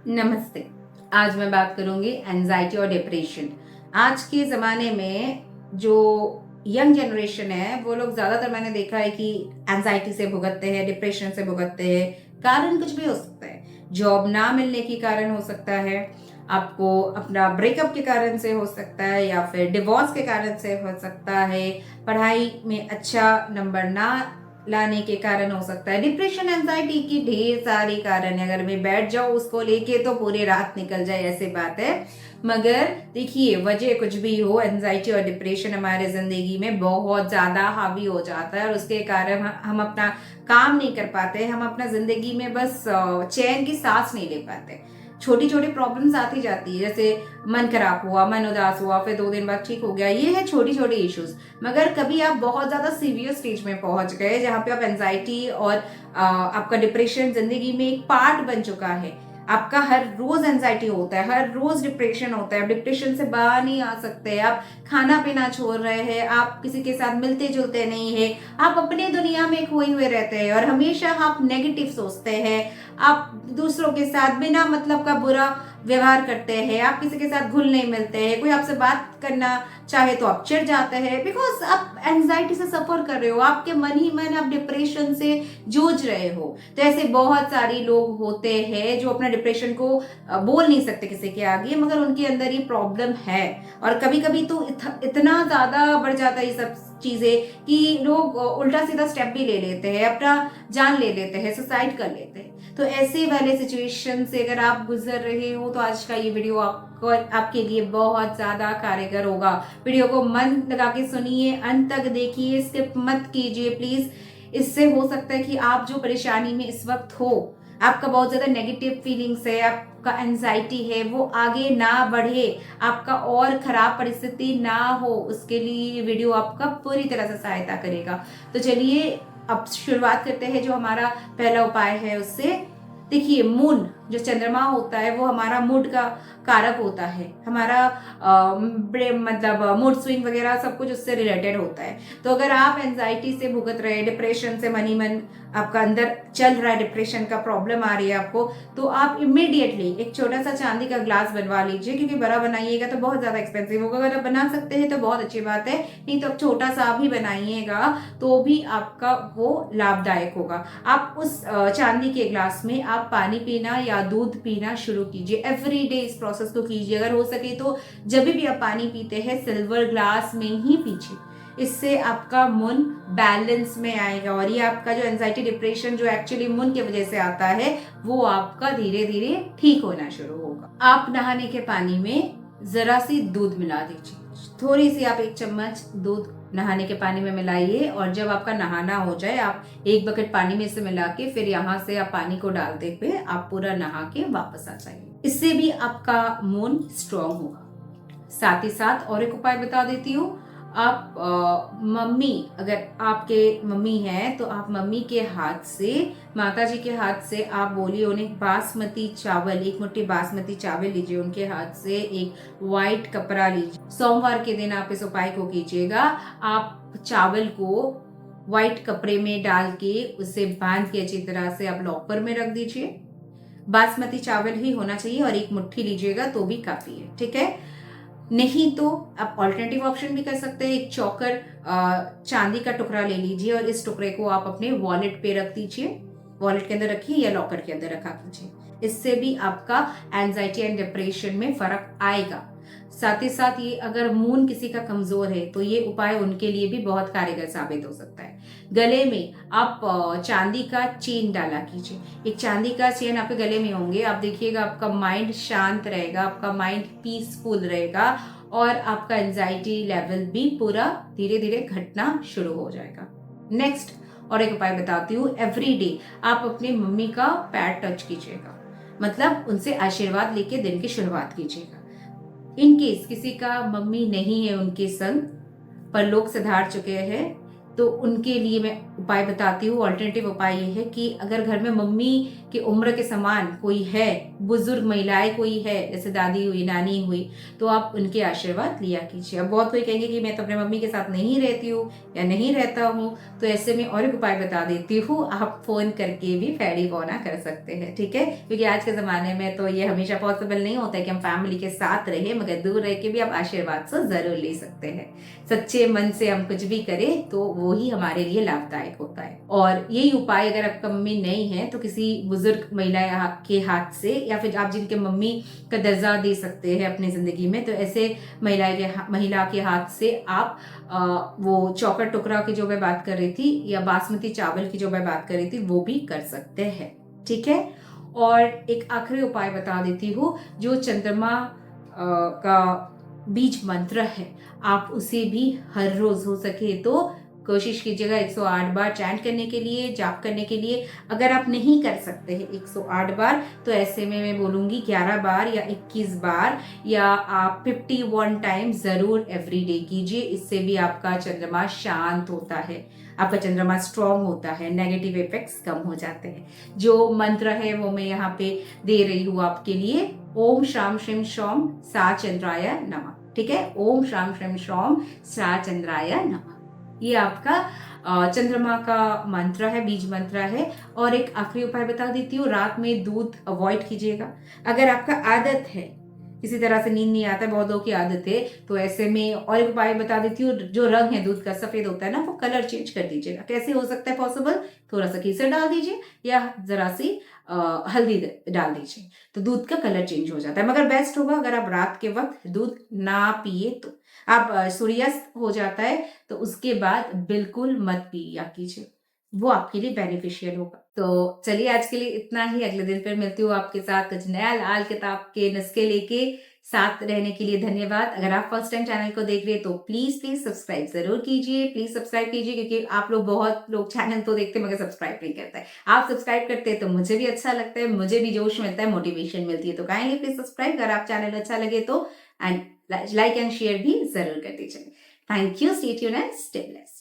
नमस्ते। आज मैं बात करूंगी एंजाइटी और डिप्रेशन। आज के ज़माने में जो यंग जनरेशन है वो लोग ज़्यादातर मैंने देखा है कि एंजाइटी से भुगतते हैं, डिप्रेशन से भुगतते हैं। कारण कुछ भी हो सकता है। जॉब ना मिलने के कारण हो सकता है, आपको अपना ब्रेकअप के कारण से हो सकता है या फिर डिवोर्स के कारण से हो सकता है, पढ़ाई में अच्छा नंबर ना लाने के कारण हो सकता है। डिप्रेशन एंजाइटी की ढेर सारी कारण है, अगर मैं बैठ जाऊं उसको लेके तो पूरी रात निकल जाए ऐसी बात है। मगर देखिए, वजह कुछ भी हो, एंजाइटी और डिप्रेशन हमारे जिंदगी में बहुत ज्यादा हावी हो जाता है और उसके कारण हम अपना काम नहीं कर पाते, हम अपना जिंदगी में बस चैन की सांस नहीं ले पाते। छोटी छोटी प्रॉब्लम्स आती जाती है, जैसे मन खराब हुआ, मन उदास हुआ, फिर 2 दिन बाद ठीक हो गया, ये है छोटी छोटी इश्यूज। मगर कभी आप बहुत ज्यादा सीवियर स्टेज में पहुंच गए जहां पे आप एंजाइटी और आपका डिप्रेशन जिंदगी में एक पार्ट बन चुका है, आपका हर रोज एंजाइटी होता है, हर रोज डिप्रेशन होता है, डिप्रेशन से बाहर नहीं आ सकते, आप खाना पीना छोड़ रहे हैं, आप किसी के साथ मिलते जुलते नहीं है, आप अपनी दुनिया में खोए हुए रहते हैं और हमेशा आप नेगेटिव सोचते हैं, आप दूसरों के साथ बिना मतलब का बुरा व्यवहार करते हैं, आप किसी के साथ घुल नहीं मिलते हैं, कोई आपसे बात करना चाहे तो आप चिढ़ जाते हैं, बिकॉज आप एंजाइटी से सफर कर रहे हो, आपके मन ही मन आप डिप्रेशन से जूझ रहे हो। तो ऐसे बहुत सारे लोग होते हैं जो अपना डिप्रेशन को बोल नहीं सकते किसी के आगे, मगर उनके अंदर ये प्रॉब्लम है। और कभी कभी तो इतना ज्यादा बढ़ जाता है ये सब चीजें कि लोग उल्टा सीधा स्टेप भी ले लेते हैं, अपना जान ले लेते हैं, सुसाइड कर लेते हैं। तो ऐसे वाले सिचुएशन से अगर आप गुजर रहे हो तो आज का ये वीडियो आपको आपके लिए बहुत ज्यादा कारगर होगा। वीडियो को मन लगा के सुनिए, अंत तक देखिए, स्किप मत कीजिए प्लीज। इससे हो सकता है कि आप जो परेशानी में इस वक्त हो, आपका बहुत ज्यादा नेगेटिव फीलिंग्स है, आपका एंजाइटी है, वो आगे ना बढ़े, आपका और खराब परिस्थिति ना हो, उसके लिए ये वीडियो आपका पूरी तरह से सहायता करेगा। तो चलिए अब शुरुआत करते हैं जो हमारा पहला उपाय है उससे। देखिए, मून जो चंद्रमा होता है वो हमारा मूड का कारक होता है, हमारा मतलब मूड स्विंग वगैरह सब कुछ उससे रिलेटेड होता है। तो अगर आप एंजाइटी से भुगत रहे, डिप्रेशन से मन ही मन आपका अंदर चल रहा है, डिप्रेशन का प्रॉब्लम आ रही है आपको, तो आप इमीडिएटली एक छोटा सा चांदी का ग्लास बनवा लीजिए, क्योंकि बड़ा बनाइएगा तो बहुत ज्यादा एक्सपेंसिव होगा। अगर आप बना सकते हैं तो बहुत अच्छी बात है, नहीं तो आप छोटा सा भी बनाइएगा तो भी आपका वो लाभदायक होगा। आप उस चांदी के ग्लास में आप पानी पीना या दूध पीना शुरू कीजिए, एवरी डे इस प्रोसेस को कीजिए। अगर हो सके तो जब भी आप पानी पीते हैं सिल्वर ग्लास में ही पीजिए, इससे आपका मन बैलेंस में आएगा और ये आपका जो एंजाइटी डिप्रेशन जो एक्चुअली मन की वजह से आता है वो आपका धीरे धीरे ठीक होना शुरू होगा। आप नहाने के पानी में जरा सी दूध मिला दीजिए, थोड़ी सी आप 1 चम्मच दूध नहाने के पानी में मिलाइए और जब आपका नहाना हो जाए आप 1 बकेट पानी में इसे मिला के फिर यहाँ से आप पानी को डालते हुए आप पूरा नहा के वापस आ जाइए। इससे भी आपका मूड स्ट्रांग होगा। साथ ही साथ और एक उपाय बता देती हूँ। आप मम्मी, अगर आपके मम्मी हैं तो आप मम्मी के हाथ से, माता जी के हाथ से आप बोलिए उन्हें बासमती चावल, 1 मुट्ठी बासमती चावल लीजिए उनके हाथ से, एक वाइट कपड़ा लीजिए। सोमवार के दिन आप इस उपाय को कीजिएगा। आप चावल को व्हाइट कपड़े में डाल के उसे बांध के अच्छी तरह से आप लॉकर में रख दीजिए। बासमती चावल ही होना चाहिए और 1 मुट्ठी लीजिएगा तो भी काफी है, ठीक है। नहीं तो आप ऑल्टरनेटिव ऑप्शन भी कर सकते हैं, एक चौकर चांदी का टुकड़ा ले लीजिए और इस टुकड़े को आप अपने वॉलेट पे रख दीजिए, वॉलेट के अंदर रखिए या लॉकर के अंदर रखा कीजिए। इससे भी आपका एंजाइटी एंड डिप्रेशन में फर्क आएगा। साथ ही साथ ये अगर मून किसी का कमजोर है तो ये उपाय उनके लिए भी बहुत कारगर साबित हो सकता है। गले में आप चांदी का चेन डाला कीजिए, एक चांदी का चेन आपके गले में होंगे, आप देखिएगा आपका माइंड शांत रहेगा, आपका माइंड पीसफुल रहेगा और आपका एंजाइटी लेवल भी पूरा धीरे धीरे घटना शुरू हो जाएगा। नेक्स्ट और एक उपाय बताती हूँ। एवरी डे आप अपनी मम्मी का पैर टच कीजिएगा, मतलब उनसे आशीर्वाद लेके दिन की शुरुआत कीजिएगा। इन केस किसी का मम्मी नहीं है उनके संग, पर लोग सुधार चुके हैं, तो उनके लिए मैं उपाय बताती हूँ, ऑल्टरनेटिव उपाय ये है कि अगर घर में मम्मी की उम्र के समान कोई है, बुजुर्ग महिलाएं कोई है, जैसे दादी हुई, नानी हुई, तो आप उनके आशीर्वाद लिया कीजिए। अब बहुत कोई कहेंगे कि मैं तो अपने मम्मी के साथ नहीं रहती हूँ या नहीं रहता हूँ, तो ऐसे में और एक उपाय बता देती हूँ, आप फोन करके भी फैड़ी बौना कर सकते हैं, ठीक है। क्योंकि आज के ज़माने में तो ये हमेशा पॉसिबल नहीं होता है कि हम फैमिली के साथ रहे, मगर दूर रह के भी आप आशीर्वाद से ज़रूर ले सकते हैं। सच्चे मन से हम कुछ भी करें तो वो ही हमारे लिए लाभदायक होता है। और यही उपाय अगर आपका मम्मी नहीं है तो किसी बुजुर्ग महिला के हाथ से, या फिर आप जिनके मम्मी का दर्जा दे सकते हैं अपनी ज़िंदगी में, तो ऐसे महिला के हाथ से आप वो चौकर टुकड़ा की जो मैं बात कर रही थी, या बासमती चावल की जो मैं बात कर रही थी, वो भी कर सकते हैं, ठीक है। और एक आखिरी उपाय बता देती हूँ, जो चंद्रमा का बीज मंत्र है, आप उसे भी हर रोज हो सके तो कोशिश कीजिएगा 108 बार चैंट करने के लिए, जाप करने के लिए। अगर आप नहीं कर सकते हैं 108 बार, तो ऐसे में मैं बोलूंगी 11 बार या 21 बार, या आप 51 टाइम जरूर एवरीडे कीजिए। इससे भी आपका चंद्रमा शांत होता है, आपका चंद्रमा स्ट्रांग होता है, नेगेटिव इफेक्ट्स कम हो जाते हैं। जो मंत्र है वो मैं यहाँ पे दे रही हूँ आपके लिए, ओम श्राम श्रीम शौम सा चंद्राय नमः, ठीक है। ओम श्राम श्रीम शौम सा चंद्राय नमः, ये आपका चंद्रमा का मंत्र है, बीज मंत्र है। और एक आखिरी उपाय बता देती हूँ, रात में दूध अवॉइड कीजिएगा। अगर आपका आदत है, किसी तरह से नींद नहीं आता है, बहुत लोगों की आदत है, तो ऐसे में और एक उपाय बता देती हूँ, जो रंग है दूध का सफेद होता है ना, वो कलर चेंज कर दीजिएगा। कैसे हो सकता है पॉसिबल? थोड़ा सा केसर डाल दीजिए या जरा सी हल्दी डाल दीजिए, तो दूध का कलर चेंज हो जाता है। मगर बेस्ट होगा अगर आप रात के वक्त दूध ना पिए, तो आप सूर्यास्त हो जाता है तो उसके बाद बिल्कुल मत पिया कीजिए, वो आपके लिए बेनिफिशियल होगा। तो चलिए आज के लिए इतना ही, अगले दिन फिर मिलती हूँ आपके साथ कुछ नया लाल किताब के नुस्खे लेके। साथ रहने के लिए धन्यवाद। अगर आप फर्स्ट टाइम चैनल को देख रहे हैं तो प्लीज सब्सक्राइब जरूर कीजिए, प्लीज सब्सक्राइब कीजिए, क्योंकि आप लोग, बहुत लोग चैनल तो देखते हैं मगर सब्सक्राइब नहीं करते हैं। आप सब्सक्राइब करते हैं तो मुझे भी अच्छा लगता है, मुझे भी जोश मिलता है, मोटिवेशन मिलती है। तो काइंडली प्लीज सब्सक्राइब, अगर आप चैनल अच्छा लगे तो, एंड लाइक एंड शेयर भी जरूर कर दीजिए। Thank you, stay tuned and stay blessed.